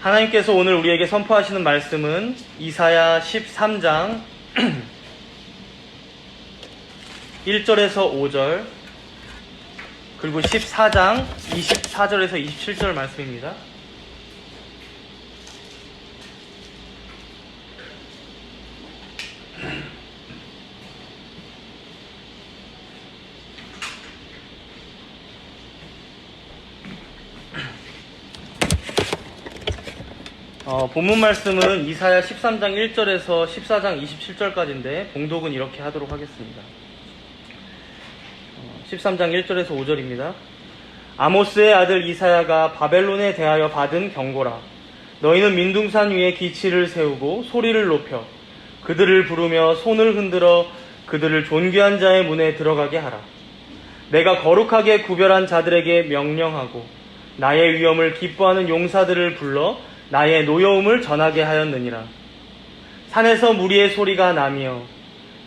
하나님께서 오늘 우리에게 선포하시는 말씀은 이사야 13장 1절에서 5절 그리고 14장 24절에서 27절 말씀입니다. 본문 말씀은 이사야 13장 1절에서 14장 27절까지인데 봉독은 이렇게 하도록 하겠습니다. 13장 1절에서 5절입니다. 아모스의 아들 이사야가 바벨론에 대하여 받은 경고라. 너희는 민둥산 위에 기치를 세우고 소리를 높여 그들을 부르며 손을 흔들어 그들을 존귀한 자의 문에 들어가게 하라. 내가 거룩하게 구별한 자들에게 명령하고 나의 위엄을 기뻐하는 용사들을 불러 나의 노여움을 전하게 하였느니라. 산에서 무리의 소리가 나며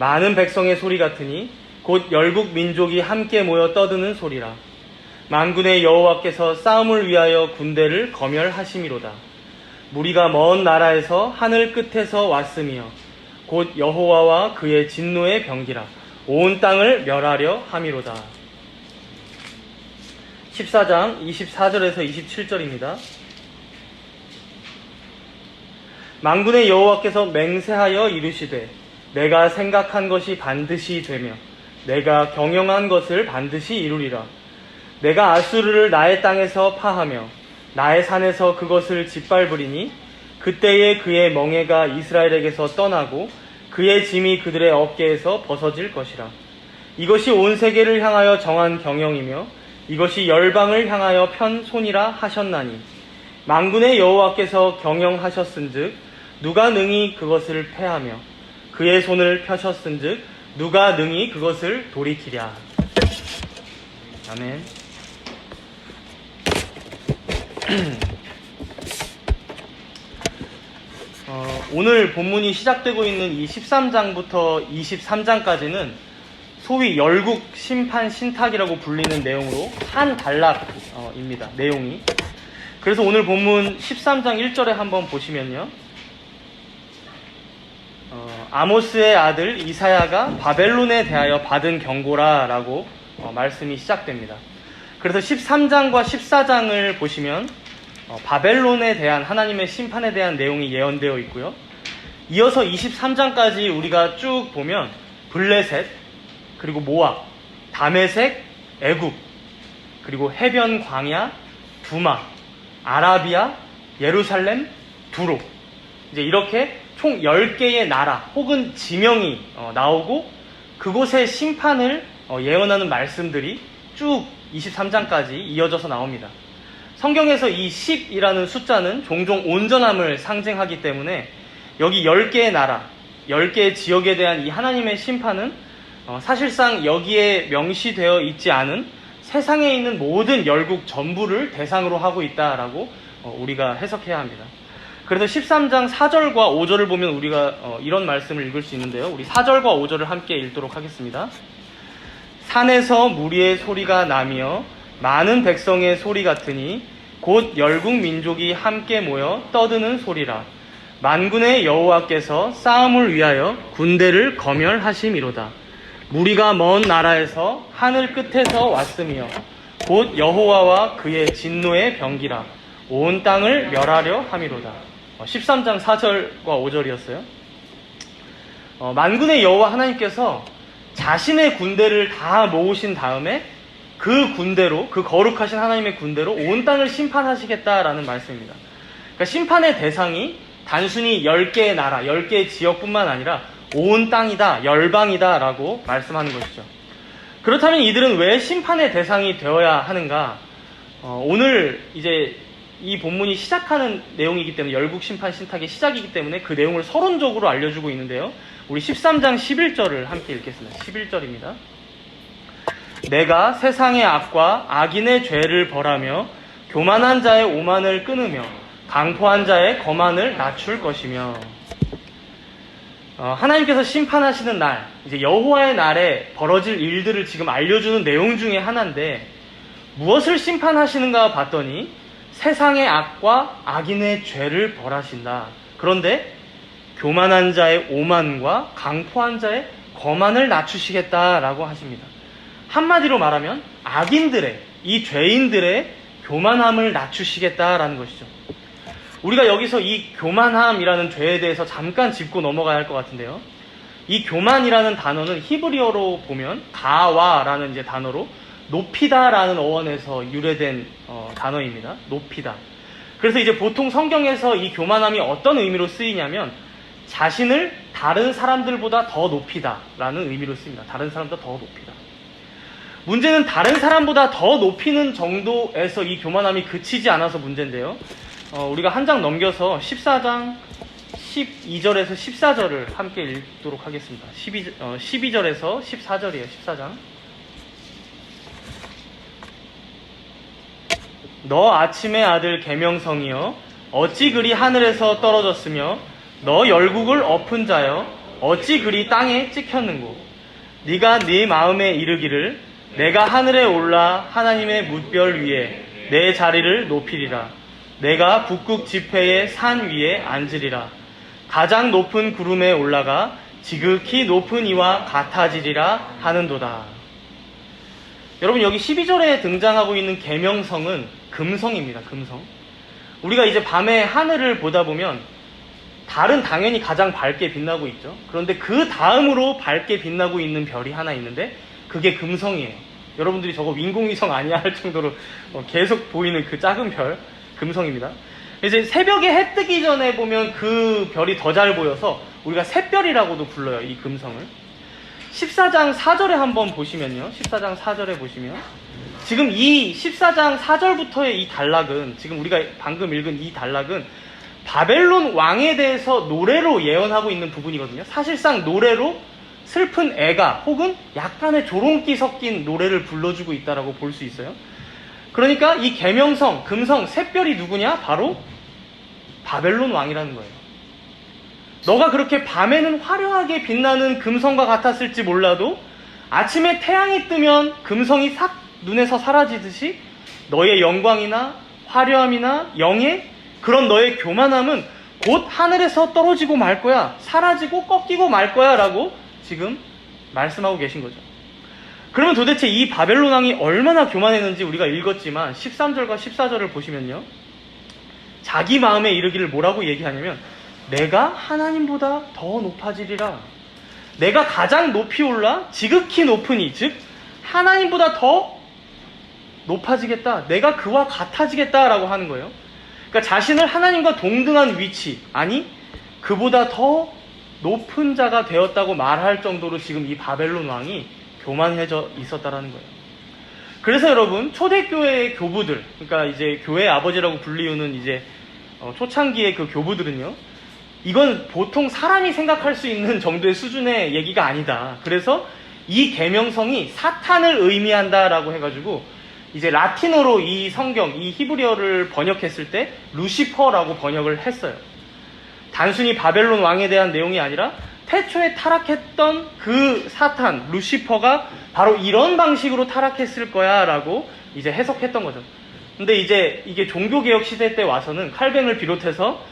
많은 백성의 소리 같으니 곧 열국 민족이 함께 모여 떠드는 소리라. 만군의 여호와께서 싸움을 위하여 군대를 거멸하심이로다. 무리가 먼 나라에서 하늘 끝에서 왔으며 곧 여호와와 그의 진노의 병기라. 온 땅을 멸하려 함이로다. 14장 24절에서 27절입니다. 만군의 여호와께서 맹세하여 이르시되 내가 생각한 것이 반드시 되며 내가 경영한 것을 반드시 이루리라. 내가 아수르를 나의 땅에서 파하며 나의 산에서 그것을 짓밟으리니 그때에 그의 멍에가 이스라엘에게서 떠나고 그의 짐이 그들의 어깨에서 벗어질 것이라. 이것이 온 세계를 향하여 정한 경영이며 이것이 열방을 향하여 편 손이라 하셨나니 만군의 여호와께서 경영하셨은즉 누가 능히 그것을 패하며 그의 손을 펴셨은즉 누가 능히 그것을 돌이키랴. 아멘. 오늘 본문이 시작되고 있는 이 13장부터 23장까지는 소위 열국 심판 신탁이라고 불리는 내용으로 한 단락입니다. 내용이. 그래서 오늘 본문 13장 1절에 한번 보시면요. 아모스의 아들 이사야가 바벨론에 대하여 받은 경고라라고 말씀이 시작됩니다. 그래서 13장과 14장을 보시면 바벨론에 대한 하나님의 심판에 대한 내용이 예언되어 있고요. 이어서 23장까지 우리가 쭉 보면 블레셋, 그리고 모압, 다메섹, 애굽, 그리고 해변 광야, 두마, 아라비아, 예루살렘, 두로, 이제 이렇게 총 10개의 나라 혹은 지명이 나오고 그곳의 심판을 예언하는 말씀들이 쭉 23장까지 이어져서 나옵니다. 성경에서 이 10이라는 숫자는 종종 온전함을 상징하기 때문에 여기 10개의 나라, 10개의 지역에 대한 이 하나님의 심판은 사실상 여기에 명시되어 있지 않은 세상에 있는 모든 열국 전부를 대상으로 하고 있다라고 우리가 해석해야 합니다. 그래서 13장 4절과 5절을 보면 우리가 이런 말씀을 읽을 수 있는데요. 우리 4절과 5절을 함께 읽도록 하겠습니다. 산에서 무리의 소리가 나며 많은 백성의 소리 같으니 곧 열국 민족이 함께 모여 떠드는 소리라. 만군의 여호와께서 싸움을 위하여 군대를 거멸하심이로다. 무리가 먼 나라에서 하늘 끝에서 왔으며 곧 여호와와 그의 진노의 병기라. 온 땅을 멸하려 함이로다. 13장 4절과 5절이었어요. 만군의 여호와 하나님께서 자신의 군대를 다 모으신 다음에 그 군대로, 그 거룩하신 하나님의 군대로 온 땅을 심판하시겠다라는 말씀입니다. 그러니까 심판의 대상이 단순히 10개의 나라, 10개의 지역뿐만 아니라 온 땅이다, 열방이다 라고 말씀하는 것이죠. 그렇다면 이들은 왜 심판의 대상이 되어야 하는가? 오늘 이제 이 본문이 시작하는 내용이기 때문에 열국 심판 신탁의 시작이기 때문에 그 내용을 서론적으로 알려주고 있는데요. 우리 13장 11절을 함께 읽겠습니다. 11절입니다. 내가 세상의 악과 악인의 죄를 벌하며 교만한 자의 오만을 끊으며 강포한 자의 거만을 낮출 것이며. 하나님께서 심판하시는 날, 이제 여호와의 날에 벌어질 일들을 지금 알려주는 내용 중에 하나인데 무엇을 심판하시는가 봤더니 세상의 악과 악인의 죄를 벌하신다. 그런데 교만한 자의 오만과 강포한 자의 거만을 낮추시겠다라고 하십니다. 한마디로 말하면 악인들의, 이 죄인들의 교만함을 낮추시겠다라는 것이죠. 우리가 여기서 이 교만함이라는 죄에 대해서 잠깐 짚고 넘어가야 할 것 같은데요. 이 교만이라는 단어는 히브리어로 보면 가와라는 이제 단어로 높이다라는 어원에서 유래된 단어입니다. 높이다. 그래서 이제 보통 성경에서 이 교만함이 어떤 의미로 쓰이냐면 자신을 다른 사람들보다 더 높이다라는 의미로 쓰입니다. 다른 사람보다 더 높이다. 문제는 다른 사람보다 더 높이는 정도에서 이 교만함이 그치지 않아서 문제인데요. 우리가 한 장 넘겨서 14장 12절에서 14절을 함께 읽도록 하겠습니다. 12절에서 14절이에요. 14장. 너 아침의 아들 계명성이여 어찌 그리 하늘에서 떨어졌으며 너 열국을 엎은 자여 어찌 그리 땅에 찍혔는고 네가 네 마음에 이르기를 내가 하늘에 올라 하나님의 뭇별 위에 내 자리를 높이리라. 내가 북극 지폐의 산 위에 앉으리라. 가장 높은 구름에 올라가 지극히 높은 이와 같아지리라 하는도다. 여러분, 여기 12절에 등장하고 있는 계명성은 금성입니다. 금성. 우리가 이제 밤에 하늘을 보다 보면 달은 당연히 가장 밝게 빛나고 있죠. 그런데 그 다음으로 밝게 빛나고 있는 별이 하나 있는데 그게 금성이에요. 여러분들이 저거 인공위성 아니야 할 정도로 계속 보이는 그 작은 별, 금성입니다. 이제 새벽에 해 뜨기 전에 보면 그 별이 더 잘 보여서 우리가 샛별이라고도 불러요, 이 금성을. 14장 4절에 한번 보시면요. 14장 4절에 보시면 지금 이 14장 4절부터의 이 단락은, 지금 우리가 방금 읽은 이 단락은 바벨론 왕에 대해서 노래로 예언하고 있는 부분이거든요. 사실상 노래로 슬픈 애가 혹은 약간의 조롱기 섞인 노래를 불러주고 있다라고 볼 수 있어요. 그러니까 이 계명성, 금성, 샛별이 누구냐? 바로 바벨론 왕이라는 거예요. 너가 그렇게 밤에는 화려하게 빛나는 금성과 같았을지 몰라도 아침에 태양이 뜨면 금성이 싹 눈에서 사라지듯이 너의 영광이나 화려함이나 영예, 그런 너의 교만함은 곧 하늘에서 떨어지고 말 거야. 사라지고 꺾이고 말 거야 라고 지금 말씀하고 계신 거죠. 그러면 도대체 이 바벨론 왕이 얼마나 교만했는지 우리가 읽었지만 13절과 14절을 보시면요. 자기 마음에 이르기를 뭐라고 얘기하냐면 내가 하나님보다 더 높아지리라. 내가 가장 높이 올라 지극히 높으니, 즉 하나님보다 더 높아지겠다. 내가 그와 같아지겠다라고 하는 거예요. 그러니까 자신을 하나님과 동등한 위치, 아니 그보다 더 높은 자가 되었다고 말할 정도로 지금 이 바벨론 왕이 교만해져 있었다라는 거예요. 그래서 여러분, 초대교회의 교부들, 그러니까 이제 교회 아버지라고 불리우는 이제 초창기의 그 교부들은요, 이건 보통 사람이 생각할 수 있는 정도의 수준의 얘기가 아니다. 그래서 이 계명성이 사탄을 의미한다라고 해가지고 이제 라틴어로 이 성경, 이 히브리어를 번역했을 때 루시퍼라고 번역을 했어요. 단순히 바벨론 왕에 대한 내용이 아니라 태초에 타락했던 그 사탄, 루시퍼가 바로 이런 방식으로 타락했을 거야 라고 이제 해석했던 거죠. 근데 이제 이게 종교개혁 시대 때 와서는 칼뱅을 비롯해서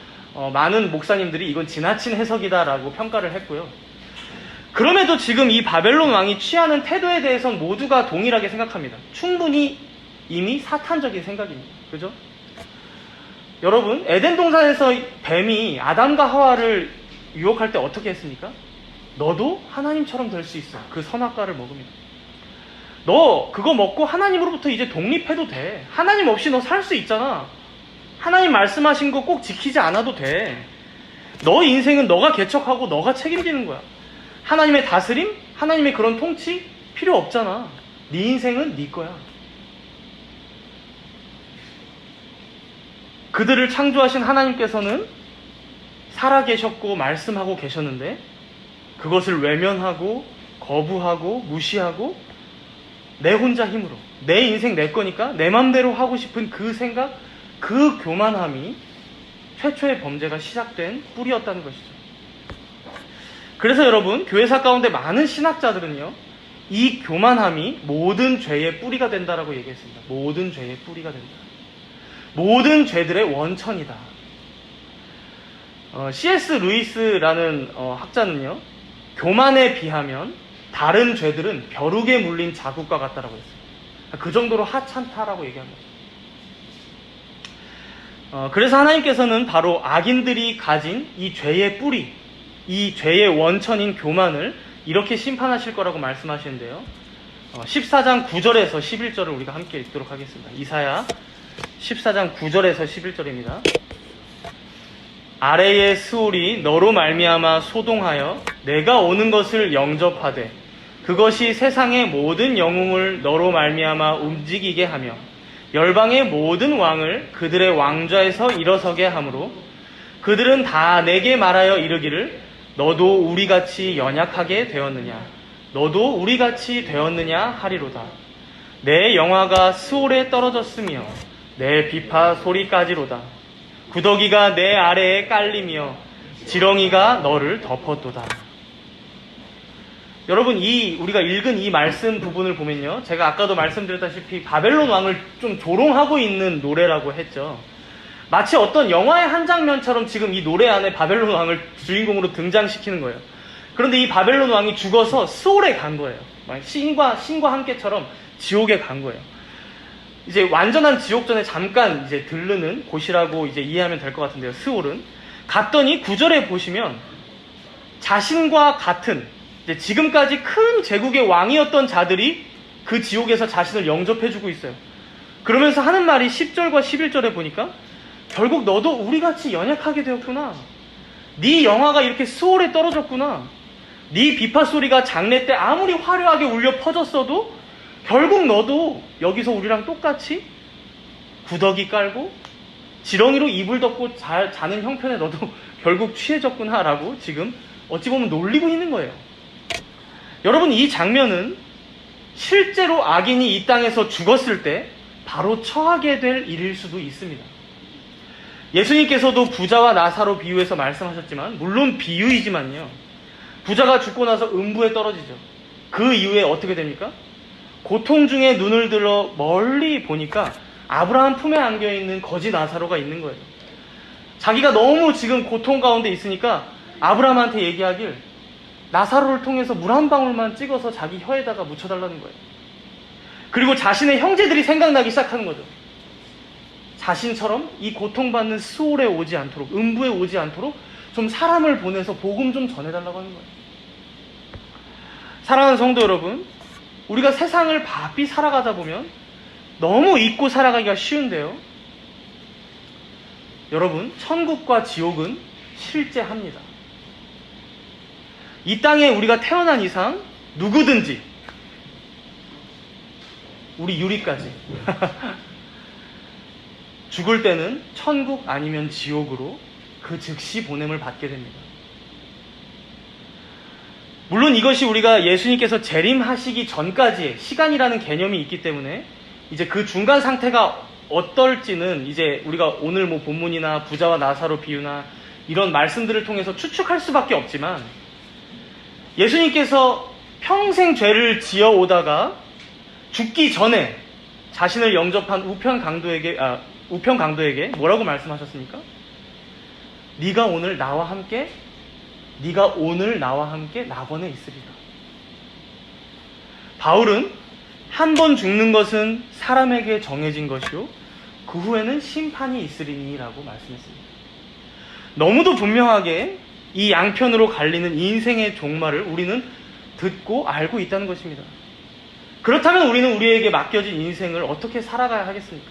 많은 목사님들이 이건 지나친 해석이다라고 평가를 했고요. 그럼에도 지금 이 바벨론 왕이 취하는 태도에 대해서는 모두가 동일하게 생각합니다. 충분히 이미 사탄적인 생각입니다. 그죠? 여러분, 에덴 동산에서 뱀이 아담과 하와를 유혹할 때 어떻게 했습니까? 너도 하나님처럼 될 수 있어. 그 선악과를 먹으면. 너 그거 먹고 하나님으로부터 이제 독립해도 돼. 하나님 없이 너 살 수 있잖아. 하나님 말씀하신 거 꼭 지키지 않아도 돼. 너 인생은 너가 개척하고 너가 책임지는 거야. 하나님의 다스림? 하나님의 그런 통치? 필요 없잖아. 네 인생은 네 거야. 그들을 창조하신 하나님께서는 살아계셨고 말씀하고 계셨는데 그것을 외면하고 거부하고 무시하고 내 혼자 힘으로, 내 인생 내 거니까 내 맘대로 하고 싶은 그 생각, 그 교만함이 최초의 범죄가 시작된 뿌리였다는 것이죠. 그래서 여러분, 교회사 가운데 많은 신학자들은요, 이 교만함이 모든 죄의 뿌리가 된다라고 얘기했습니다. 모든 죄의 뿌리가 된다. 모든 죄들의 원천이다. C.S. 루이스라는 학자는요, 교만에 비하면 다른 죄들은 벼룩에 물린 자국과 같다라고 했어요. 그 정도로 하찮다라고 얘기한 거죠. 그래서 하나님께서는 바로 악인들이 가진 이 죄의 뿌리, 이 죄의 원천인 교만을 이렇게 심판하실 거라고 말씀하시는데요. 14장 9절에서 11절을 우리가 함께 읽도록 하겠습니다. 이사야 14장 9절에서 11절입니다. 아래의 스올이 너로 말미암아 소동하여 내가 오는 것을 영접하되 그것이 세상의 모든 영웅을 너로 말미암아 움직이게 하며 열방의 모든 왕을 그들의 왕좌에서 일어서게 하므로 그들은 다 내게 말하여 이르기를 너도 우리같이 연약하게 되었느냐 너도 우리같이 되었느냐 하리로다. 내 영화가 스올에 떨어졌으며 내 비파 소리까지로다. 구더기가 내 아래에 깔리며 지렁이가 너를 덮었도다. 여러분, 우리가 읽은 이 말씀 부분을 보면요, 제가 아까도 말씀드렸다시피 바벨론 왕을 좀 조롱하고 있는 노래라고 했죠. 마치 어떤 영화의 한 장면처럼 지금 이 노래 안에 바벨론 왕을 주인공으로 등장시키는 거예요. 그런데 이 바벨론 왕이 죽어서 스올에 간 거예요. 신과 함께처럼 지옥에 간 거예요. 이제 완전한 지옥 전에 잠깐 이제 들르는 곳이라고 이제 이해하면 될 것 같은데요. 스올은 갔더니 9절에 보시면 자신과 같은 이제 지금까지 큰 제국의 왕이었던 자들이 그 지옥에서 자신을 영접해주고 있어요. 그러면서 하는 말이 10절과 11절에 보니까 결국 너도 우리같이 연약하게 되었구나. 네 영화가 이렇게 스올에 떨어졌구나. 네 비파 소리가 장례 때 아무리 화려하게 울려 퍼졌어도 결국 너도 여기서 우리랑 똑같이 구더기 깔고 지렁이로 이불 덮고 자는 형편에 너도 결국 취해졌구나 라고 지금 어찌 보면 놀리고 있는 거예요. 여러분, 이 장면은 실제로 악인이 이 땅에서 죽었을 때 바로 처하게 될 일일 수도 있습니다. 예수님께서도 부자와 나사로 비유해서 말씀하셨지만, 물론 비유이지만요, 부자가 죽고 나서 음부에 떨어지죠. 그 이후에 어떻게 됩니까? 고통 중에 눈을 들어 멀리 보니까 아브라함 품에 안겨있는 거지 나사로가 있는 거예요. 자기가 너무 지금 고통 가운데 있으니까 아브라함한테 얘기하길 나사로를 통해서 물 한 방울만 찍어서 자기 혀에다가 묻혀달라는 거예요. 그리고 자신의 형제들이 생각나기 시작하는 거죠. 자신처럼 이 고통받는 스올에 오지 않도록, 음부에 오지 않도록 좀 사람을 보내서 복음 좀 전해달라고 하는 거예요. 사랑하는 성도 여러분, 우리가 세상을 바삐 살아가다 보면 너무 잊고 살아가기가 쉬운데요. 여러분, 천국과 지옥은 실제합니다. 이 땅에 우리가 태어난 이상 누구든지, 우리 유리까지 죽을 때는 천국 아니면 지옥으로 그 즉시 보냄을 받게 됩니다. 물론 이것이 우리가 예수님께서 재림하시기 전까지의 시간이라는 개념이 있기 때문에 이제 그 중간 상태가 어떨지는 이제 우리가 오늘 뭐 본문이나 부자와 나사로 비유나 이런 말씀들을 통해서 추측할 수밖에 없지만, 예수님께서 평생 죄를 지어 오다가 죽기 전에 자신을 영접한 우편 강도에게 뭐라고 말씀하셨습니까? 네가 오늘 나와 함께 낙원에 있으리라. 바울은 한 번 죽는 것은 사람에게 정해진 것이요 그 후에는 심판이 있으리니 라고 말씀했습니다. 너무도 분명하게 이 양편으로 갈리는 인생의 종말을 우리는 듣고 알고 있다는 것입니다. 그렇다면 우리는 우리에게 맡겨진 인생을 어떻게 살아가야 하겠습니까?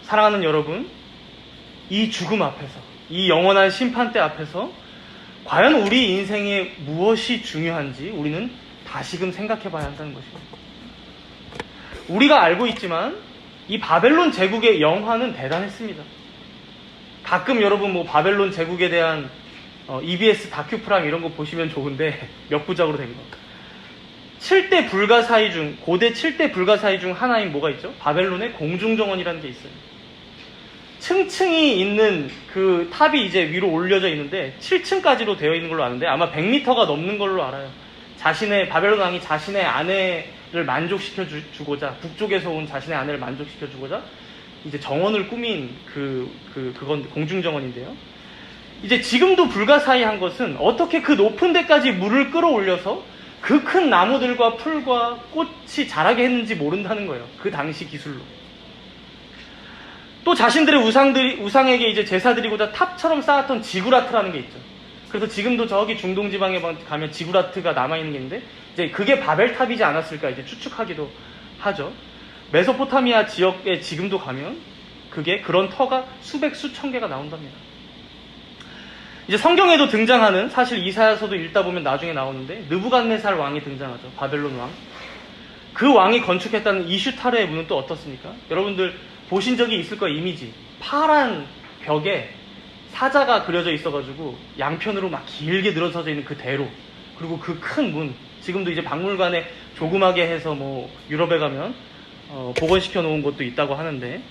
사랑하는 여러분, 이 죽음 앞에서, 이 영원한 심판대 앞에서 과연 우리 인생에 무엇이 중요한지 우리는 다시금 생각해 봐야 한다는 것입니다. 우리가 알고 있지만 이 바벨론 제국의 영화는 대단했습니다. 가끔 여러분 뭐 바벨론 제국에 대한 EBS 다큐프랑 이런 거 보시면 좋은데 몇 부작으로 된 거. 7대 불가사의 중, 고대 7대 불가사의 중 하나인 뭐가 있죠? 바벨론의 공중정원이라는 게 있어요. 층층이 있는 그 탑이 이제 위로 올려져 있는데 7층까지로 되어 있는 걸로 아는데 아마 100m가 넘는 걸로 알아요. 바벨론 왕이 자신의 아내를 만족시켜 주고자, 북쪽에서 온 자신의 아내를 만족시켜 주고자 이제 정원을 꾸민 그건 공중정원인데요. 이제 지금도 불가사의한 것은 어떻게 그 높은 데까지 물을 끌어올려서 그 큰 나무들과 풀과 꽃이 자라게 했는지 모른다는 거예요. 그 당시 기술로. 또 자신들의 우상에게 이제 제사 드리고자 탑처럼 쌓았던 지구라트라는 게 있죠. 그래서 지금도 저기 중동 지방에 가면 지구라트가 남아있는 게 있는데, 이제 그게 바벨탑이지 않았을까 이제 추측하기도 하죠. 메소포타미아 지역에 지금도 가면 그게 그런 터가 수천 개가 나온답니다. 이제 성경에도 등장하는, 사실 이사야서도 읽다 보면 나중에 나오는데 느부갓네살 왕이 등장하죠. 바벨론 왕. 그 왕이 건축했다는 이슈타르의 문은 또 어떻습니까? 여러분들 보신 적이 있을 거예요. 이미지. 파란 벽에 사자가 그려져 있어가지고 양편으로 막 길게 늘어서져 있는 그 대로, 그리고 그 큰 문, 지금도 이제 박물관에 조그맣게 해서 뭐 유럽에 가면 복원시켜 놓은 곳도 있다고 하는데,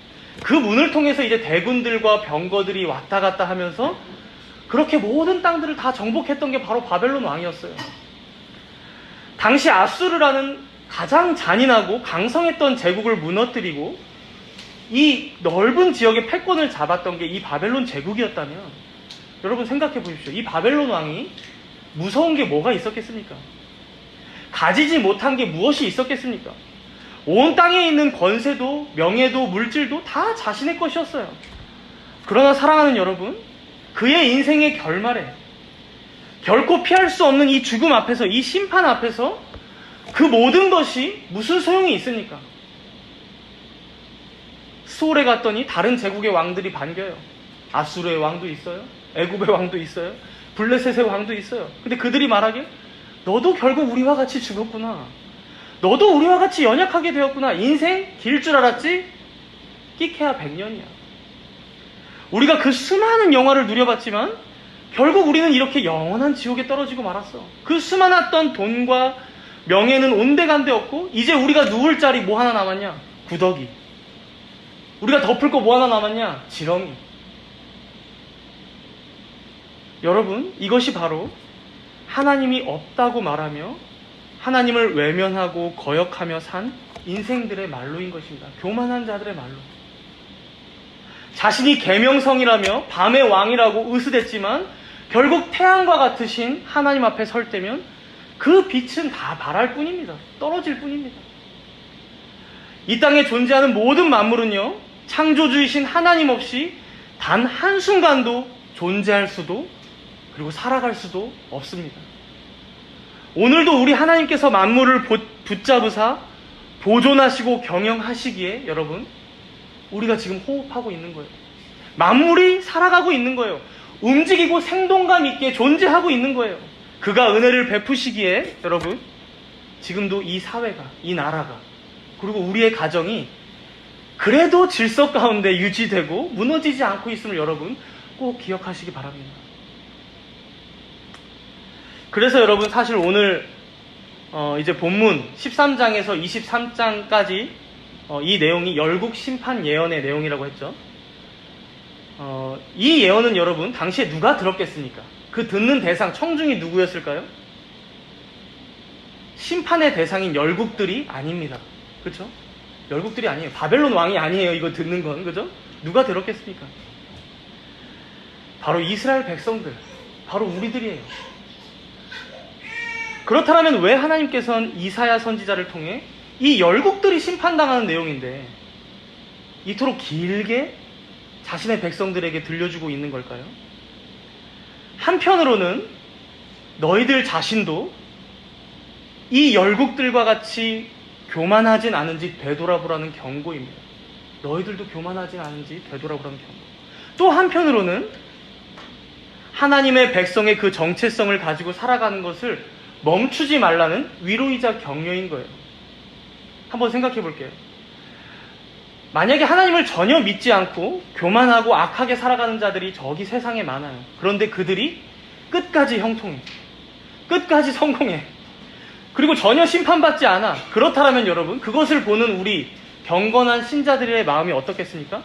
그 문을 통해서 이제 대군들과 병거들이 왔다 갔다 하면서 그렇게 모든 땅들을 다 정복했던 게 바로 바벨론 왕이었어요. 당시 아수르라는 가장 잔인하고 강성했던 제국을 무너뜨리고 이 넓은 지역의 패권을 잡았던 게 이 바벨론 제국이었다면, 여러분 생각해 보십시오. 이 바벨론 왕이 무서운 게 뭐가 있었겠습니까? 가지지 못한 게 무엇이 있었겠습니까? 온 땅에 있는 권세도 명예도 물질도 다 자신의 것이었어요. 그러나 사랑하는 여러분, 그의 인생의 결말에 결코 피할 수 없는 이 죽음 앞에서, 이 심판 앞에서 그 모든 것이 무슨 소용이 있습니까? 수올에 갔더니 다른 제국의 왕들이 반겨요. 아수르의 왕도 있어요. 애굽의 왕도 있어요. 블레셋의 왕도 있어요. 근데 그들이 말하길, 너도 결국 우리와 같이 죽었구나. 너도 우리와 같이 연약하게 되었구나. 인생 길 줄 알았지? 끼케야 100년이야. 우리가 그 수많은 영화를 누려봤지만 결국 우리는 이렇게 영원한 지옥에 떨어지고 말았어. 그 수많았던 돈과 명예는 온데간데 없고, 이제 우리가 누울 자리 뭐 하나 남았냐? 구더기. 우리가 덮을 거 뭐 하나 남았냐? 지렁이. 여러분, 이것이 바로 하나님이 없다고 말하며 하나님을 외면하고 거역하며 산 인생들의 말로인 것입니다. 교만한 자들의 말로. 자신이 계명성이라며 밤의 왕이라고 으스댔지만 결국 태양과 같으신 하나님 앞에 설 때면 그 빛은 다 바랄 뿐입니다. 떨어질 뿐입니다. 이 땅에 존재하는 모든 만물은요, 창조주이신 하나님 없이 단 한순간도 존재할 수도 그리고 살아갈 수도 없습니다. 오늘도 우리 하나님께서 만물을 붙잡으사 보존하시고 경영하시기에 여러분, 우리가 지금 호흡하고 있는 거예요. 만물이 살아가고 있는 거예요. 움직이고 생동감 있게 존재하고 있는 거예요. 그가 은혜를 베푸시기에 여러분, 지금도 이 사회가, 이 나라가, 그리고 우리의 가정이 그래도 질서 가운데 유지되고 무너지지 않고 있음을 여러분 꼭 기억하시기 바랍니다. 그래서 여러분, 사실 오늘 이제 본문 13장에서 23장까지 이 내용이 열국 심판 예언의 내용이라고 했죠. 이 예언은 여러분 당시에 누가 들었겠습니까? 그 듣는 대상, 청중이 누구였을까요? 심판의 대상인 열국들이 아닙니다. 그렇죠? 열국들이 아니에요. 바벨론 왕이 아니에요. 이거 듣는 건. 그죠? 누가 들었겠습니까? 바로 이스라엘 백성들, 바로 우리들이에요. 그렇다면 왜 하나님께서는 이사야 선지자를 통해 이 열국들이 심판당하는 내용인데 이토록 길게 자신의 백성들에게 들려주고 있는 걸까요? 한편으로는 너희들 자신도 이 열국들과 같이 교만하진 않은지 되돌아보라는 경고입니다. 너희들도 교만하진 않은지 되돌아보라는 경고. 또 한편으로는 하나님의 백성의 그 정체성을 가지고 살아가는 것을 멈추지 말라는 위로이자 격려인 거예요. 한번 생각해 볼게요. 만약에 하나님을 전혀 믿지 않고 교만하고 악하게 살아가는 자들이 저기 세상에 많아요. 그런데 그들이 끝까지 형통해. 끝까지 성공해. 그리고 전혀 심판받지 않아. 그렇다면 여러분, 그것을 보는 우리 경건한 신자들의 마음이 어떻겠습니까?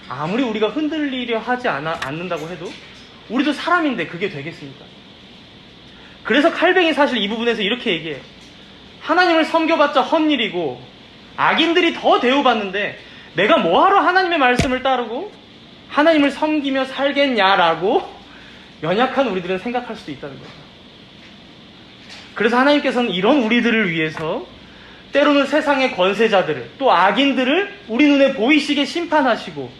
아무리 우리가 흔들리려 하지 않는다고 해도 우리도 사람인데 그게 되겠습니까? 그래서 칼뱅이 사실 이 부분에서 이렇게 얘기해요. 하나님을 섬겨봤자 헛일이고 악인들이 더 대우받는데 내가 뭐하러 하나님의 말씀을 따르고 하나님을 섬기며 살겠냐라고 연약한 우리들은 생각할 수도 있다는 거죠. 그래서 하나님께서는 이런 우리들을 위해서 때로는 세상의 권세자들을, 또 악인들을 우리 눈에 보이시게 심판하시고,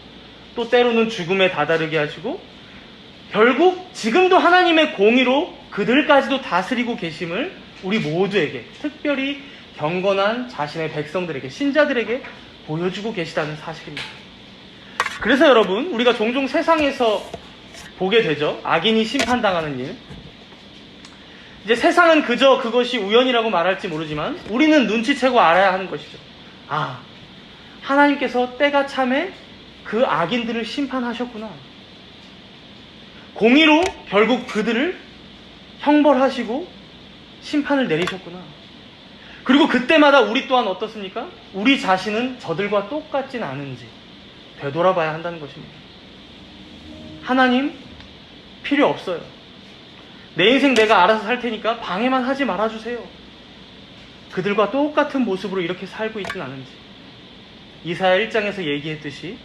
또 때로는 죽음에 다다르게 하시고, 결국 지금도 하나님의 공의로 그들까지도 다스리고 계심을 우리 모두에게, 특별히 경건한 자신의 백성들에게, 신자들에게 보여주고 계시다는 사실입니다. 그래서 여러분, 우리가 종종 세상에서 보게 되죠. 악인이 심판당하는 일. 이제 세상은 그저 그것이 우연이라고 말할지 모르지만 우리는 눈치채고 알아야 하는 것이죠. 아, 하나님께서 때가 참에 그 악인들을 심판하셨구나. 공의로 결국 그들을 형벌하시고 심판을 내리셨구나. 그리고 그때마다 우리 또한 어떻습니까? 우리 자신은 저들과 똑같진 않은지 되돌아봐야 한다는 것입니다. 하나님 필요 없어요. 내 인생 내가 알아서 살 테니까 방해만 하지 말아주세요. 그들과 똑같은 모습으로 이렇게 살고 있진 않은지. 이사야 1장에서 얘기했듯이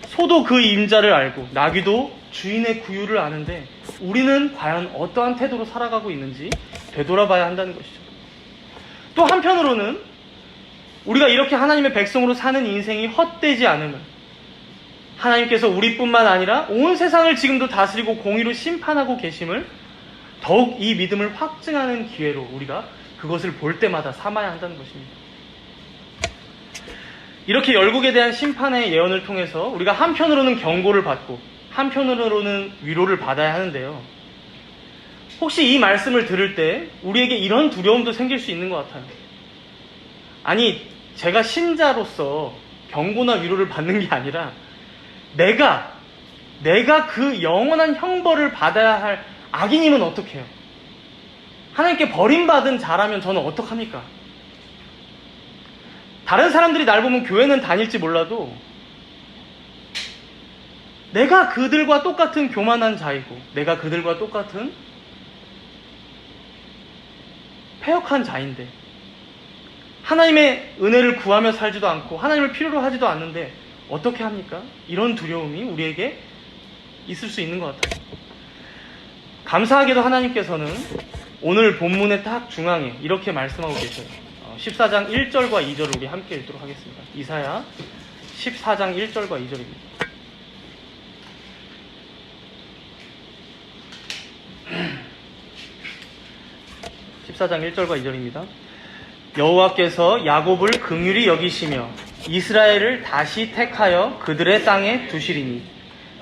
소도 그 임자를 알고 나귀도 주인의 구유를 아는데 우리는 과연 어떠한 태도로 살아가고 있는지 되돌아봐야 한다는 것이죠. 또 한편으로는 우리가 이렇게 하나님의 백성으로 사는 인생이 헛되지 않음을, 하나님께서 우리뿐만 아니라 온 세상을 지금도 다스리고 공의로 심판하고 계심을 더욱 이 믿음을 확증하는 기회로 우리가 그것을 볼 때마다 삼아야 한다는 것입니다. 이렇게 열국에 대한 심판의 예언을 통해서 우리가 한편으로는 경고를 받고 한편으로는 위로를 받아야 하는데요. 혹시 이 말씀을 들을 때 우리에게 이런 두려움도 생길 수 있는 것 같아요. 아니, 제가 신자로서 경고나 위로를 받는 게 아니라 내가 그 영원한 형벌을 받아야 할 악인이면 어떡해요? 하나님께 버림받은 자라면 저는 어떡합니까? 다른 사람들이 날 보면 교회는 다닐지 몰라도 내가 그들과 똑같은 교만한 자이고 내가 그들과 똑같은 패역한 자인데 하나님의 은혜를 구하며 살지도 않고 하나님을 필요로 하지도 않는데 어떻게 합니까? 이런 두려움이 우리에게 있을 수 있는 것 같아요. 감사하게도 하나님께서는 오늘 본문의 딱 중앙에 이렇게 말씀하고 계셔요. 14장 1절과 2절을 우리 함께 읽도록 하겠습니다. 이사야 14장 1절과 2절입니다. (14장 1절과 2절입니다) 여호와께서 야곱을 긍휼히 여기시며 이스라엘을 다시 택하여 그들의 땅에 두시리니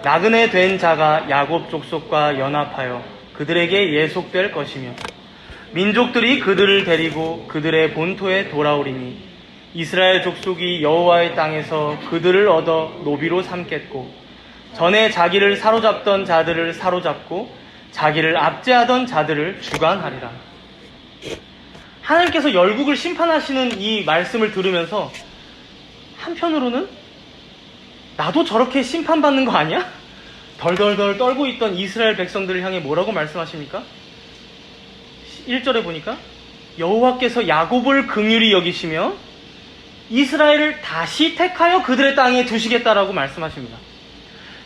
나그네 된 자가 야곱 족속과 연합하여 그들에게 예속될 것이며 민족들이 그들을 데리고 그들의 본토에 돌아오리니 이스라엘 족속이 여호와의 땅에서 그들을 얻어 노비로 삼겠고 전에 자기를 사로잡던 자들을 사로잡고 자기를 압제하던 자들을 주관하리라. 하나님께서 열국을 심판하시는 이 말씀을 들으면서 한편으로는 나도 저렇게 심판받는 거 아니야? 덜덜덜 떨고 있던 이스라엘 백성들을 향해 뭐라고 말씀하십니까? 1절에 보니까 여호와께서 야곱을 긍휼히 여기시며 이스라엘을 다시 택하여 그들의 땅에 두시겠다라고 말씀하십니다.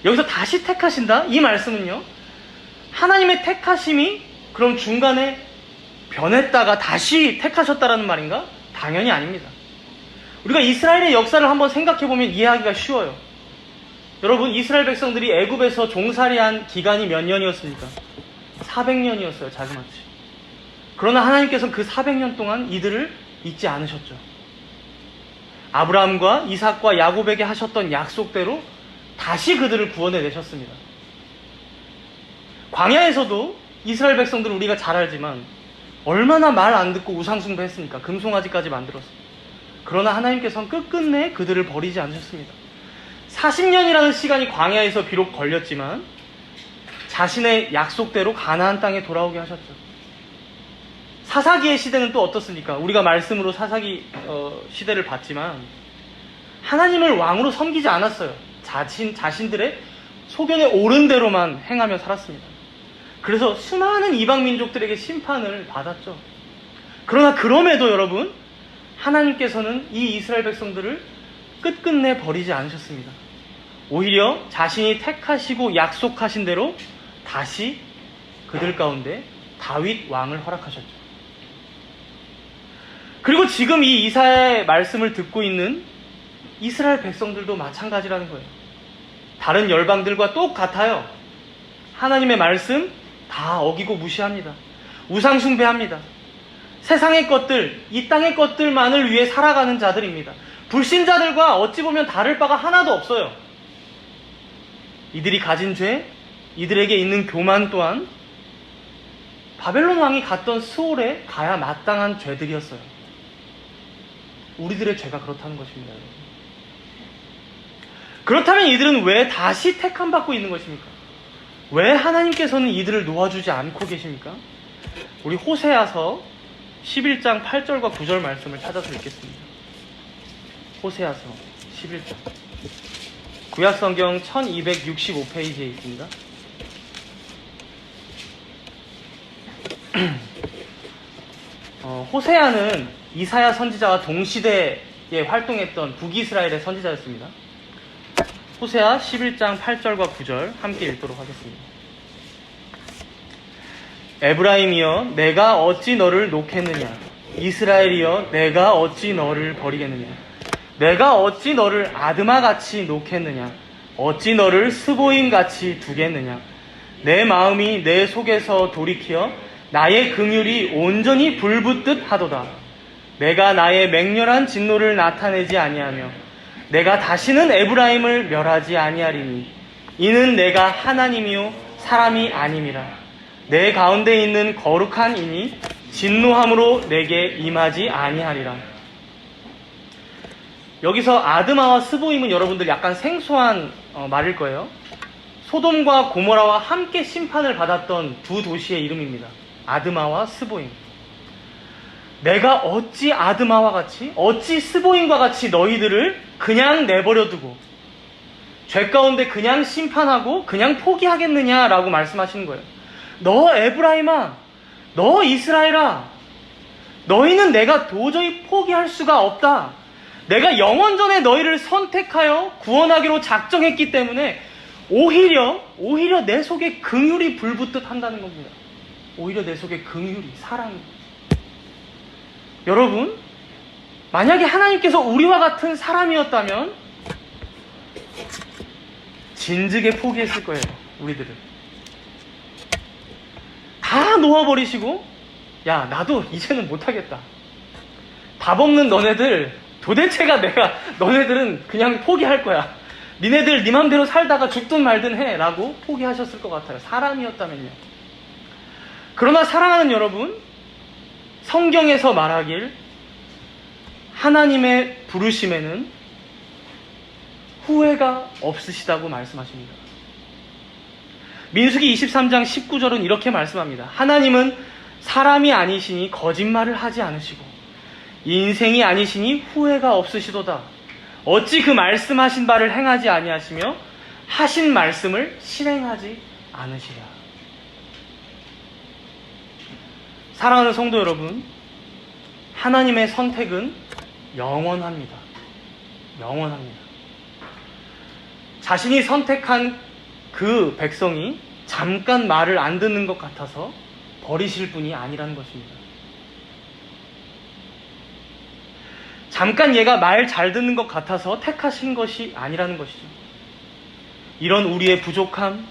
여기서 다시 택하신다? 이 말씀은요, 하나님의 택하심이 그럼 중간에 변했다가 다시 택하셨다라는 말인가? 당연히 아닙니다. 우리가 이스라엘의 역사를 한번 생각해보면 이해하기가 쉬워요. 여러분, 이스라엘 백성들이 애굽에서 종살이한 기간이 몇 년이었습니까? 400년이었어요. 자그마치. 그러나 하나님께서는 그 400년 동안 이들을 잊지 않으셨죠. 아브라함과 이삭과 야곱에게 하셨던 약속대로 다시 그들을 구원해 내셨습니다. 광야에서도 이스라엘 백성들은 우리가 잘 알지만 얼마나 말 안 듣고 우상숭배 했습니까? 금송아지까지 만들었습니다. 그러나 하나님께서는 끝끝내 그들을 버리지 않으셨습니다. 40년이라는 시간이 광야에서 비록 걸렸지만 자신의 약속대로 가나안 땅에 돌아오게 하셨죠. 사사기의 시대는 또 어떻습니까? 우리가 말씀으로 사사기 시대를 봤지만 하나님을 왕으로 섬기지 않았어요. 자신들의 소견에 옳은 대로만 행하며 살았습니다. 그래서 수많은 이방 민족들에게 심판을 받았죠. 그러나 그럼에도 여러분, 하나님께서는 이 이스라엘 백성들을 끝끝내 버리지 않으셨습니다. 오히려 자신이 택하시고 약속하신 대로 다시 그들 가운데 다윗 왕을 허락하셨죠. 그리고 지금 이 이사야의 말씀을 듣고 있는 이스라엘 백성들도 마찬가지라는 거예요. 다른 열방들과 똑같아요. 하나님의 말씀 다 어기고 무시합니다. 우상 숭배합니다. 세상의 것들, 이 땅의 것들만을 위해 살아가는 자들입니다. 불신자들과 어찌 보면 다를 바가 하나도 없어요. 이들이 가진 죄, 이들에게 있는 교만 또한 바벨론 왕이 갔던 스올에 가야 마땅한 죄들이었어요. 우리들의 죄가 그렇다는 것입니다. 그렇다면 이들은 왜 다시 택함받고 있는 것입니까? 왜 하나님께서는 이들을 놓아주지 않고 계십니까? 우리 호세아서 11장 8절과 9절 말씀을 찾아서 읽겠습니다. 호세아서 11장. 구약성경 1265페이지에 있습니다. 호세아는 이사야 선지자와 동시대에 활동했던 북이스라엘의 선지자였습니다. 호세아 11장 8절과 9절 함께 읽도록 하겠습니다. 에브라임이여 내가 어찌 너를 놓겠느냐, 이스라엘이여 내가 어찌 너를 버리겠느냐, 내가 어찌 너를 아드마같이 놓겠느냐, 어찌 너를 스보임같이 두겠느냐. 내 마음이 내 속에서 돌이켜 나의 긍휼이 온전히 불붙듯 하도다. 내가 나의 맹렬한 진노를 나타내지 아니하며 내가 다시는 에브라임을 멸하지 아니하리니 이는 내가 하나님이요 사람이 아님이라. 내 가운데 있는 거룩한 이니 진노함으로 내게 임하지 아니하리라. 여기서 아드마와 스보임은 여러분들 약간 생소한 말일 거예요. 소돔과 고모라와 함께 심판을 받았던 두 도시의 이름입니다. 아드마와 스보임. 내가 어찌 아드마와 같이, 어찌 스보임과 같이 너희들을 그냥 내버려두고 죄 가운데 그냥 심판하고 그냥 포기하겠느냐라고 말씀하시는 거예요. 너 에브라임아, 너 이스라엘아, 너희는 내가 도저히 포기할 수가 없다. 내가 영원전에 너희를 선택하여 구원하기로 작정했기 때문에 오히려 내 속에 긍휼이 불붙듯 한다는 겁니다. 오히려 내 속에 긍휼이, 사랑이. 여러분, 만약에 하나님께서 우리와 같은 사람이었다면 진즉에 포기했을 거예요. 우리들은 다 놓아버리시고, 야 나도 이제는 못하겠다. 밥 없는 너네들 도대체가 너네들은 그냥 포기할 거야. 니네들 네 맘대로 살다가 죽든 말든 해 라고 포기하셨을 것 같아요. 사람이었다면요. 그러나 사랑하는 여러분, 성경에서 말하길 하나님의 부르심에는 후회가 없으시다고 말씀하십니다. 민수기 23장 19절은 이렇게 말씀합니다. 하나님은 사람이 아니시니 거짓말을 하지 않으시고 인생이 아니시니 후회가 없으시도다. 어찌 그 말씀하신 바를 행하지 아니하시며 하신 말씀을 실행하지 않으시랴. 사랑하는 성도 여러분, 하나님의 선택은 영원합니다. 영원합니다. 자신이 선택한 그 백성이 잠깐 말을 안 듣는 것 같아서 버리실 분이 아니라는 것입니다. 잠깐 얘가 말 잘 듣는 것 같아서 택하신 것이 아니라는 것이죠. 이런 우리의 부족함,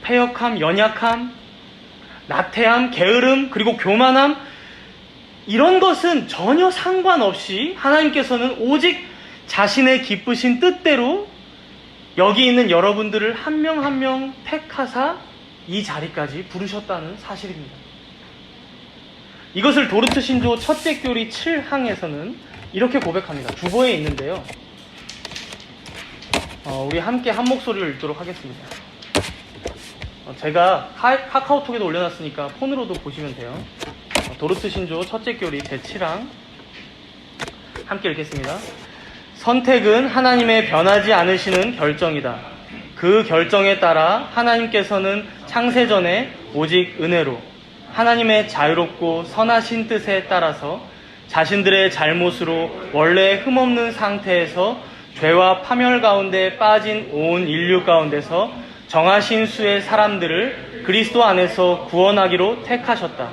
패역함, 연약함, 나태함, 게으름, 그리고 교만함, 이런 것은 전혀 상관없이 하나님께서는 오직 자신의 기쁘신 뜻대로 여기 있는 여러분들을 한 명 한 명 택하사 이 자리까지 부르셨다는 사실입니다. 이것을 도르트 신조 첫째 교리 7항에서는 이렇게 고백합니다. 주보에 있는데요. 우리 함께 한 목소리를 읽도록 하겠습니다. 제가 카카오톡에도 올려놨으니까 폰으로도 보시면 돼요. 도르트 신조 첫째 교리 제7항 함께 읽겠습니다. 선택은 하나님의 변하지 않으시는 결정이다. 그 결정에 따라 하나님께서는 창세전에 오직 은혜로 하나님의 자유롭고 선하신 뜻에 따라서 자신들의 잘못으로 원래 흠없는 상태에서 죄와 파멸 가운데 빠진 온 인류 가운데서 정하신 수의 사람들을 그리스도 안에서 구원하기로 택하셨다.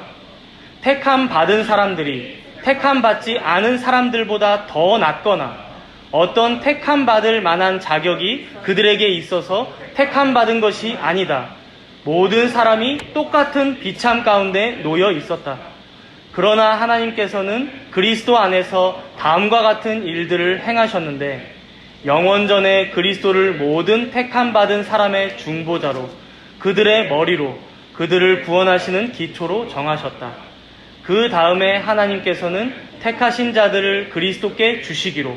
택함 받은 사람들이 택함 받지 않은 사람들보다 더 낫거나 어떤 택함 받을 만한 자격이 그들에게 있어서 택함 받은 것이 아니다. 모든 사람이 똑같은 비참 가운데 놓여 있었다. 그러나 하나님께서는 그리스도 안에서 다음과 같은 일들을 행하셨는데 영원전에 그리스도를 모든 택함 받은 사람의 중보자로 그들의 머리로 그들을 구원하시는 기초로 정하셨다. 그 다음에 하나님께서는 택하신 자들을 그리스도께 주시기로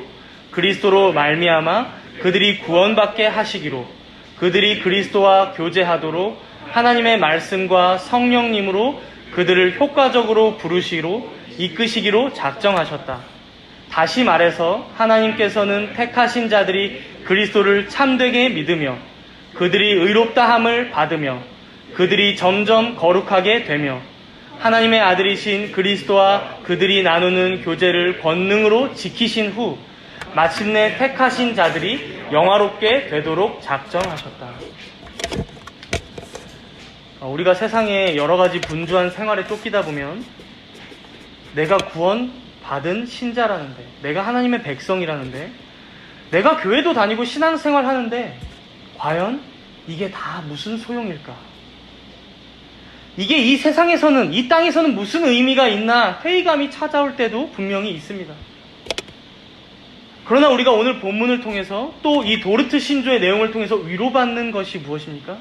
그리스도로 말미암아 그들이 구원받게 하시기로 그들이 그리스도와 교제하도록 하나님의 말씀과 성령님으로 그들을 효과적으로 부르시기로 이끄시기로 작정하셨다. 다시 말해서 하나님께서는 택하신 자들이 그리스도를 참되게 믿으며 그들이 의롭다함을 받으며 그들이 점점 거룩하게 되며 하나님의 아들이신 그리스도와 그들이 나누는 교제를 권능으로 지키신 후 마침내 택하신 자들이 영화롭게 되도록 작정하셨다. 우리가 세상에 여러 가지 분주한 생활에 쫓기다 보면 내가 구원받은 신자라는데, 내가 하나님의 백성이라는데, 내가 교회도 다니고 신앙생활 하는데 과연 이게 다 무슨 소용일까? 이게 이 세상에서는, 이 땅에서는 무슨 의미가 있나 회의감이 찾아올 때도 분명히 있습니다. 그러나 우리가 오늘 본문을 통해서 또 이 도르트 신조의 내용을 통해서 위로받는 것이 무엇입니까?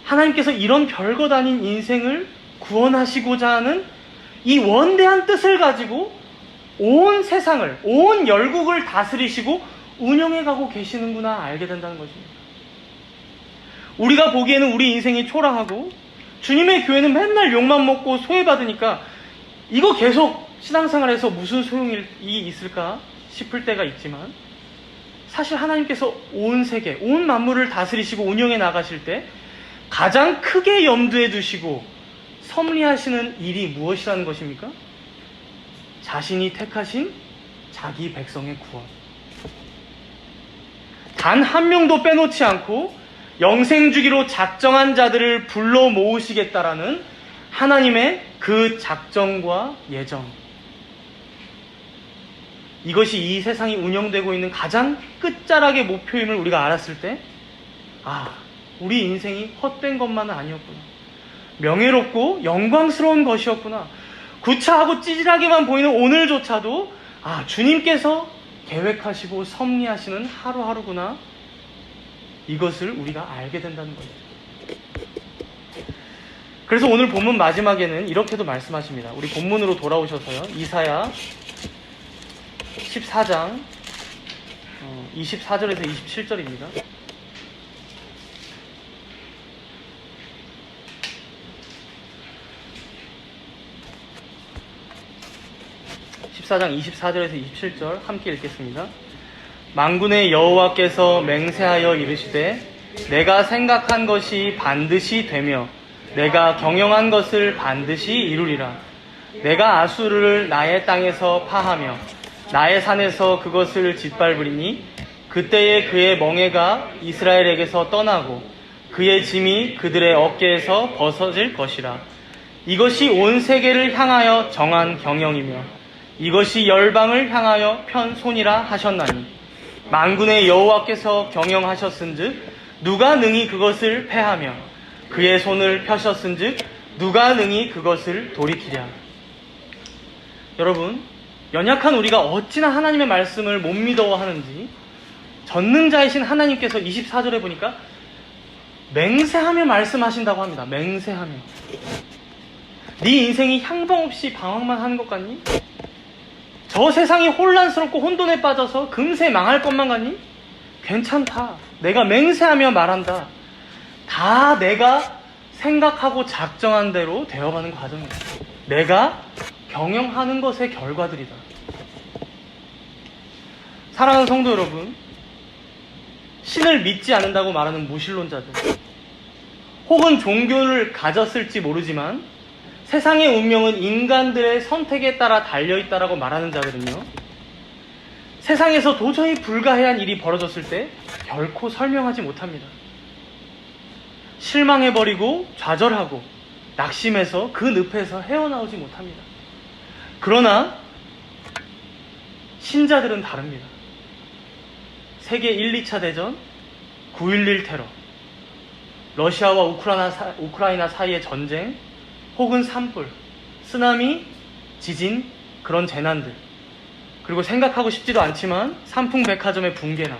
하나님께서 이런 별것 아닌 인생을 구원하시고자 하는 이 원대한 뜻을 가지고 온 세상을, 온 열국을 다스리시고 운영해가고 계시는구나 알게 된다는 것입니다. 우리가 보기에는 우리 인생이 초라하고 주님의 교회는 맨날 욕만 먹고 소외받으니까 이거 계속 신앙생활에서 무슨 소용이 있을까 싶을 때가 있지만 사실 하나님께서 온 세계, 온 만물을 다스리시고 운영해 나가실 때 가장 크게 염두에 두시고 섭리하시는 일이 무엇이라는 것입니까? 자신이 택하신 자기 백성의 구원. 단 한 명도 빼놓지 않고 영생 주기로 작정한 자들을 불러 모으시겠다라는 하나님의 그 작정과 예정. 이것이 이 세상이 운영되고 있는 가장 끝자락의 목표임을 우리가 알았을 때 우리 인생이 헛된 것만은 아니었구나. 명예롭고 영광스러운 것이었구나. 구차하고 찌질하게만 보이는 오늘조차도 주님께서 계획하시고 섭리하시는 하루하루구나. 이것을 우리가 알게 된다는 거죠. 그래서 오늘 본문 마지막에는 이렇게도 말씀하십니다. 우리 본문으로 돌아오셔서요. 이사야 14장 24절에서 27절입니다. 14장 24절에서 27절 함께 읽겠습니다. 만군의 여호와께서 맹세하여 이르시되 내가 생각한 것이 반드시 되며 내가 경영한 것을 반드시 이루리라. 내가 아수르를 나의 땅에서 파하며 나의 산에서 그것을 짓밟으리니 그때에 그의 멍에가 이스라엘에게서 떠나고 그의 짐이 그들의 어깨에서 벗어질 것이라. 이것이 온 세계를 향하여 정한 경영이며 이것이 열방을 향하여 편 손이라 하셨나니 만군의 여호와께서 경영하셨은즉 누가 능히 그것을 패하며 그의 손을 펴셨은즉 누가 능히 그것을 돌이키랴. 여러분, 연약한 우리가 어찌나 하나님의 말씀을 못 믿어하는지 전능자이신 하나님께서 24절에 보니까 맹세하며 말씀하신다고 합니다. 맹세하며. 네 인생이 향방 없이 방황만 하는 것 같니? 저 세상이 혼란스럽고 혼돈에 빠져서 금세 망할 것만 같니? 괜찮다. 내가 맹세하며 말한다. 다 내가 생각하고 작정한 대로 되어가는 과정이다. 내가 경영하는 것의 결과들이다. 사랑하는 성도 여러분, 신을 믿지 않는다고 말하는 무신론자들, 혹은 종교를 가졌을지 모르지만 세상의 운명은 인간들의 선택에 따라 달려있다라고 말하는 자들은요, 세상에서 도저히 불가해한 일이 벌어졌을 때 결코 설명하지 못합니다. 실망해버리고 좌절하고 낙심해서 그 늪에서 헤어나오지 못합니다. 그러나 신자들은 다릅니다. 세계 1, 2차 대전, 9.11 테러, 러시아와 우크라이나 사이의 전쟁, 혹은 산불, 쓰나미, 지진, 그런 재난들, 그리고 생각하고 싶지도 않지만 삼풍백화점의 붕괴나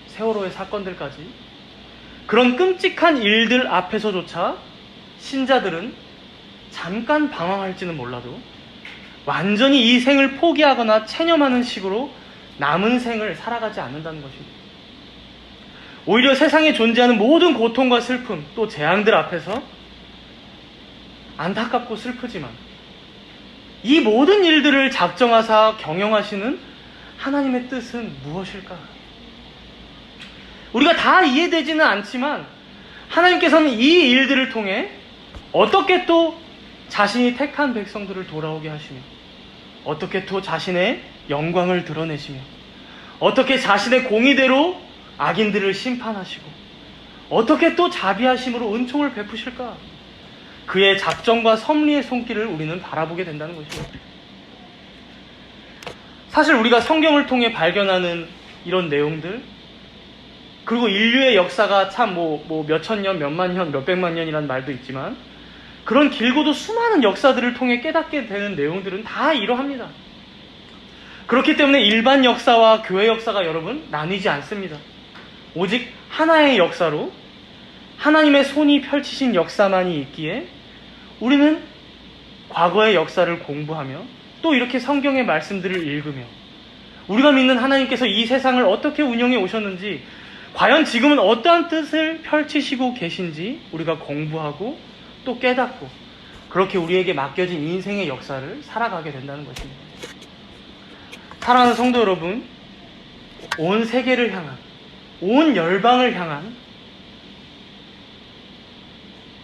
세월호의 사건들까지, 그런 끔찍한 일들 앞에서조차 신자들은 잠깐 방황할지는 몰라도 완전히 이 생을 포기하거나 체념하는 식으로 남은 생을 살아가지 않는다는 것입니다. 오히려 세상에 존재하는 모든 고통과 슬픔, 또 재앙들 앞에서 안타깝고 슬프지만 이 모든 일들을 작정하사 경영하시는 하나님의 뜻은 무엇일까? 우리가 다 이해되지는 않지만 하나님께서는 이 일들을 통해 어떻게 또 자신이 택한 백성들을 돌아오게 하시며, 어떻게 또 자신의 영광을 드러내시며, 어떻게 자신의 공의대로 악인들을 심판하시고, 어떻게 또 자비하심으로 은총을 베푸실까? 그의 작정과 섭리의 손길을 우리는 바라보게 된다는 것입니다. 사실 우리가 성경을 통해 발견하는 이런 내용들, 그리고 인류의 역사가 참 몇천 년, 몇만 년, 몇백만 년이라는 말도 있지만 그런 길고도 수많은 역사들을 통해 깨닫게 되는 내용들은 다 이러합니다. 그렇기 때문에 일반 역사와 교회 역사가 여러분 나뉘지 않습니다. 오직 하나의 역사로 하나님의 손이 펼치신 역사만이 있기에 우리는 과거의 역사를 공부하며 또 이렇게 성경의 말씀들을 읽으며 우리가 믿는 하나님께서 이 세상을 어떻게 운영해 오셨는지, 과연 지금은 어떠한 뜻을 펼치시고 계신지 우리가 공부하고 또 깨닫고, 그렇게 우리에게 맡겨진 인생의 역사를 살아가게 된다는 것입니다. 사랑하는 성도 여러분, 온 세계를 향한, 온 열방을 향한,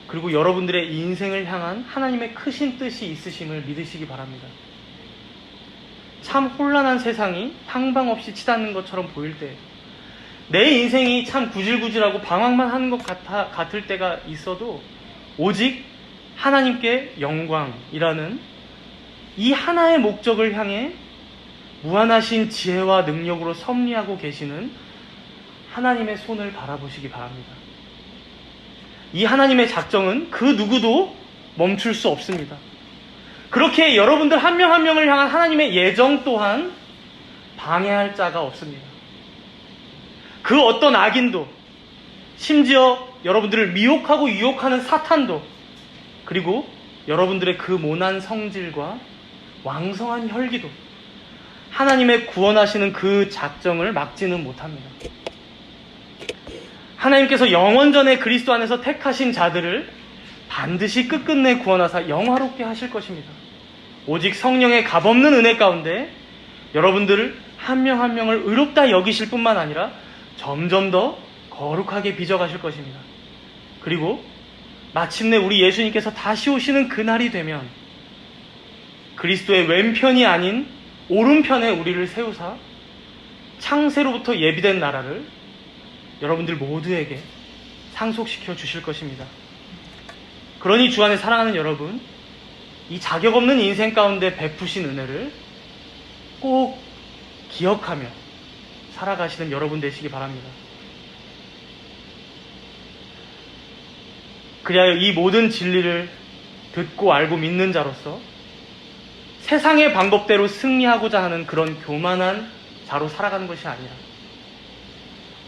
그리고 여러분들의 인생을 향한 하나님의 크신 뜻이 있으심을 믿으시기 바랍니다. 참 혼란한 세상이 항방 없이 치닫는 것처럼 보일 때, 내 인생이 참 구질구질하고 방황만 하는 것 같을 때가 있어도 오직 하나님께 영광이라는 이 하나의 목적을 향해 무한하신 지혜와 능력으로 섭리하고 계시는 하나님의 손을 바라보시기 바랍니다. 이 하나님의 작정은 그 누구도 멈출 수 없습니다. 그렇게 여러분들 한 명 한 명을 향한 하나님의 예정 또한 방해할 자가 없습니다. 그 어떤 악인도, 심지어 여러분들을 미혹하고 유혹하는 사탄도, 그리고 여러분들의 그 모난 성질과 왕성한 혈기도 하나님의 구원하시는 그 작정을 막지는 못합니다. 하나님께서 영원전에 그리스도 안에서 택하신 자들을 반드시 끝끝내 구원하사 영화롭게 하실 것입니다. 오직 성령의 값없는 은혜 가운데 여러분들을 한 명 한 명을 의롭다 여기실 뿐만 아니라 점점 더 거룩하게 빚어가실 것입니다. 그리고 마침내 우리 예수님께서 다시 오시는 그날이 되면 그리스도의 왼편이 아닌 오른편에 우리를 세우사 창세로부터 예비된 나라를 여러분들 모두에게 상속시켜 주실 것입니다. 그러니 주 안에 사랑하는 여러분, 이 자격 없는 인생 가운데 베푸신 은혜를 꼭 기억하며 살아가시는 여러분 되시기 바랍니다. 그리하여 이 모든 진리를 듣고 알고 믿는 자로서 세상의 방법대로 승리하고자 하는 그런 교만한 자로 살아가는 것이 아니라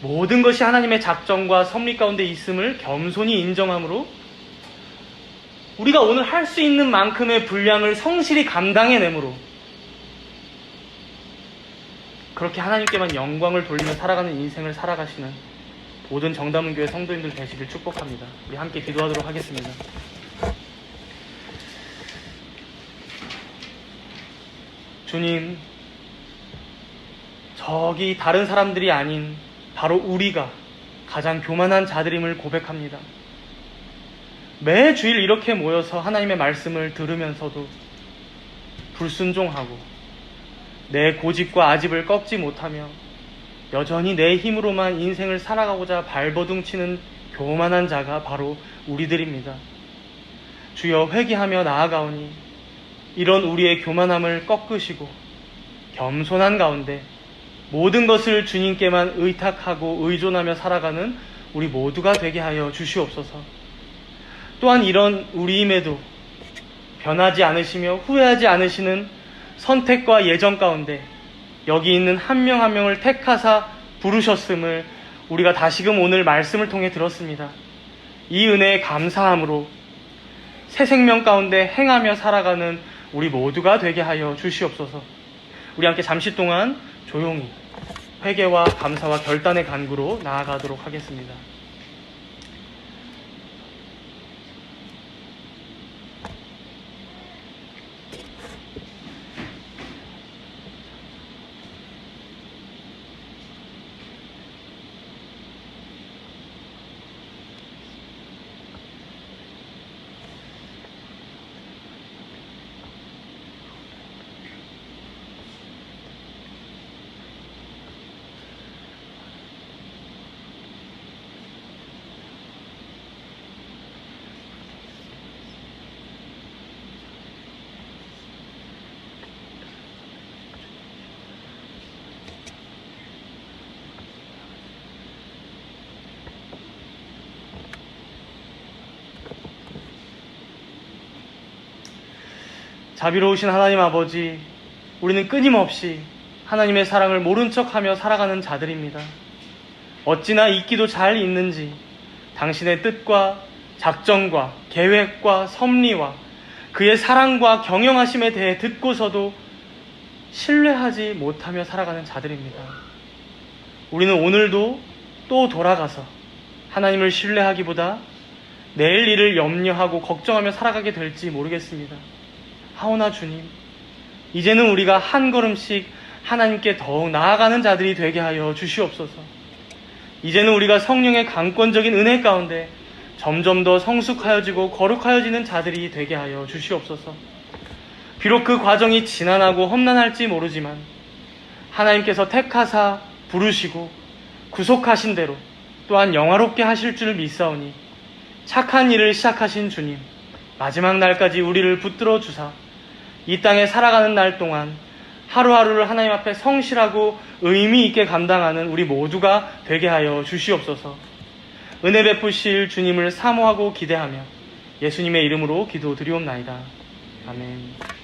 모든 것이 하나님의 작정과 섭리 가운데 있음을 겸손히 인정함으로 우리가 오늘 할 수 있는 만큼의 분량을 성실히 감당해내므로 그렇게 하나님께만 영광을 돌리며 살아가는 인생을 살아가시는 모든 정다문교회 성도님들 되시길 축복합니다. 우리 함께 기도하도록 하겠습니다. 주님, 저기 다른 사람들이 아닌 바로 우리가 가장 교만한 자들임을 고백합니다. 매 주일 이렇게 모여서 하나님의 말씀을 들으면서도 불순종하고 내 고집과 아집을 꺾지 못하며 여전히 내 힘으로만 인생을 살아가고자 발버둥치는 교만한 자가 바로 우리들입니다. 주여, 회개하며 나아가오니 이런 우리의 교만함을 꺾으시고 겸손한 가운데 모든 것을 주님께만 의탁하고 의존하며 살아가는 우리 모두가 되게 하여 주시옵소서. 또한 이런 우리임에도 변하지 않으시며 후회하지 않으시는 선택과 예정 가운데 여기 있는 한 명 한 명을 택하사 부르셨음을 우리가 다시금 오늘 말씀을 통해 들었습니다. 이 은혜에 감사함으로 새 생명 가운데 행하며 살아가는 우리 모두가 되게 하여 주시옵소서. 우리 함께 잠시 동안 조용히 회개와 감사와 결단의 간구로 나아가도록 하겠습니다. 자비로우신 하나님 아버지, 우리는 끊임없이 하나님의 사랑을 모른 척하며 살아가는 자들입니다. 어찌나 있기도 잘 있는지 당신의 뜻과 작정과 계획과 섭리와 그의 사랑과 경영하심에 대해 듣고서도 신뢰하지 못하며 살아가는 자들입니다. 우리는 오늘도 또 돌아가서 하나님을 신뢰하기보다 내일 일을 염려하고 걱정하며 살아가게 될지 모르겠습니다. 하오나 주님, 이제는 우리가 한 걸음씩 하나님께 더욱 나아가는 자들이 되게 하여 주시옵소서. 이제는 우리가 성령의 강권적인 은혜 가운데 점점 더 성숙하여지고 거룩하여지는 자들이 되게 하여 주시옵소서. 비록 그 과정이 지난하고 험난할지 모르지만 하나님께서 택하사 부르시고 구속하신 대로 또한 영화롭게 하실 줄 믿사오니 착한 일을 시작하신 주님, 마지막 날까지 우리를 붙들어 주사 이 땅에 살아가는 날 동안 하루하루를 하나님 앞에 성실하고 의미 있게 감당하는 우리 모두가 되게 하여 주시옵소서. 은혜 베푸실 주님을 사모하고 기대하며 예수님의 이름으로 기도드리옵나이다. 아멘.